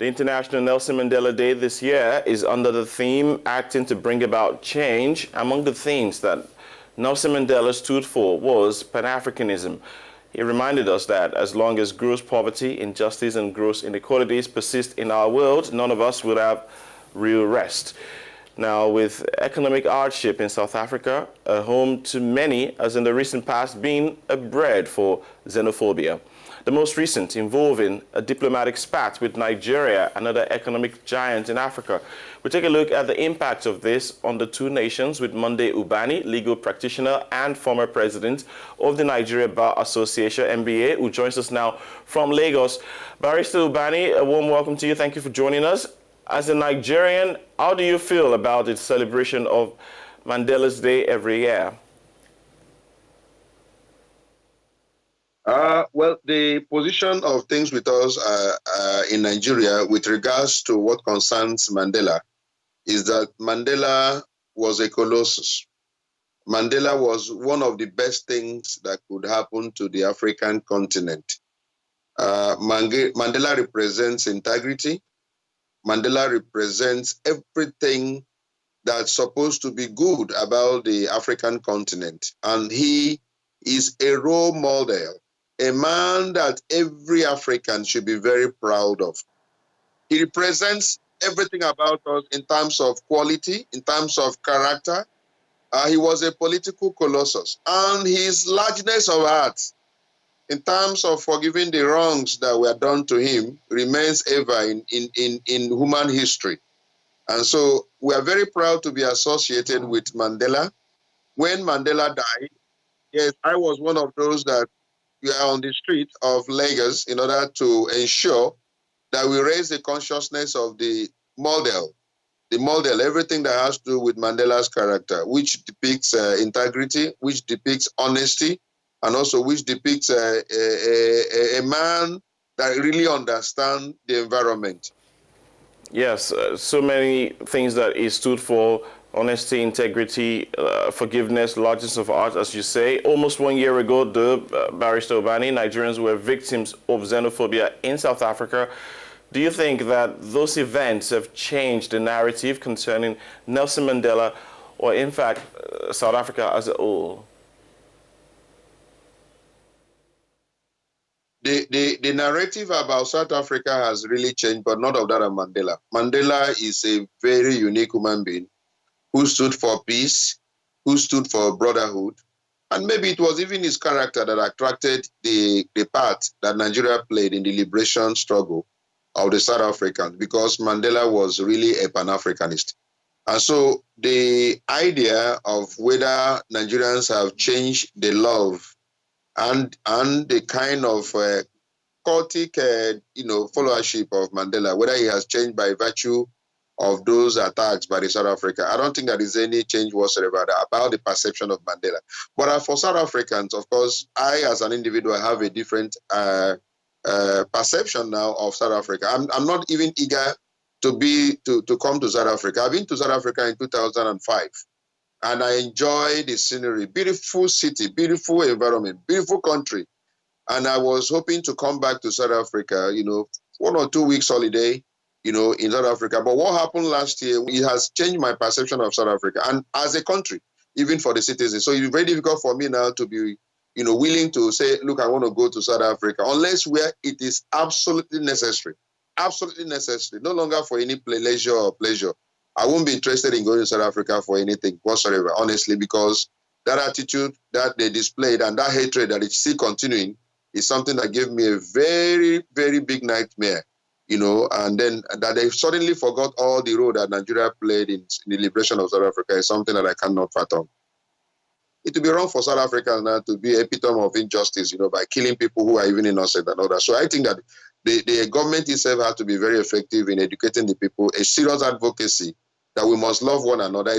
The International Nelson Mandela Day this year is under the theme Acting to Bring About Change. Among the themes that Nelson Mandela stood for was pan-Africanism. He reminded us that as long as gross poverty, injustice and gross inequalities persist in our world, none of us will have real rest. Now, with economic hardship in South Africa, a home to many has in the recent past been a bred for xenophobia. The most recent involving a diplomatic spat with Nigeria, another economic giant in Africa. We take a look at the impact of this on the two nations with Monday Ubani, legal practitioner and former president of the Nigeria Bar Association, NBA, who joins us now from Lagos. Barrister Ubani, a warm welcome to you. Thank you for joining us. As a Nigerian, how do you feel about the celebration of Mandela's Day every year? Well, the position of things with us in Nigeria with regards to what concerns Mandela is that Mandela was a colossus. Mandela was one of the best things that could happen to the African continent. Mandela represents integrity. Mandela represents everything that's supposed to be good about the African continent. And he is a role model, a man that every African should be very proud of. He represents everything about us in terms of quality, in terms of character. He was a political colossus. And his largeness of heart, in terms of forgiving the wrongs that were done to him, remains ever in human history. And so we are very proud to be associated with Mandela. When Mandela died, yes, I was one of those that we are on the street of Lagos in order to ensure that we raise the consciousness of the model, everything that has to do with Mandela's character, which depicts integrity, which depicts honesty, and also which depicts a man that really understands the environment. Yes, so many things that he stood for: honesty, integrity, forgiveness, largesse of heart, as you say. Almost 1 year ago, Barrister Ubani, Nigerians were victims of xenophobia in South Africa. Do you think that those events have changed the narrative concerning Nelson Mandela, or in fact, South Africa as a whole? The narrative about South Africa has really changed, but not of that of Mandela. Mandela is a very unique human being who stood for peace, who stood for brotherhood. And maybe it was even his character that attracted the part that Nigeria played in the liberation struggle of the South Africans, because Mandela was really a pan-Africanist. And so the idea of whether Nigerians have changed the love and the kind of cultic, followership of Mandela, whether he has changed by virtue of those attacks by the South Africa, I don't think there is any change whatsoever about the perception of Mandela. But for South Africans, of course, I as an individual have a different perception now of South Africa. I'm not even eager to come to South Africa. I've been to South Africa in 2005. And I enjoy the scenery, beautiful city, beautiful environment, beautiful country. And I was hoping to come back to South Africa, 1 or 2 weeks holiday, in South Africa. But what happened last year, it has changed my perception of South Africa and as a country, even for the citizens. So it's very difficult for me now to be, willing to say, look, I want to go to South Africa, unless where it is absolutely necessary, no longer for any leisure or pleasure. I won't be interested in going to South Africa for anything whatsoever, honestly, because that attitude that they displayed and that hatred that is still continuing is something that gave me a very, very big nightmare, and then that they suddenly forgot all the role that Nigeria played in the liberation of South Africa is something that I cannot fathom. It would be wrong for South Africa now to be epitome of injustice, by killing people who are even innocent and all that. So I think that the government itself has to be very effective in educating the people, a serious advocacy that we must love one another.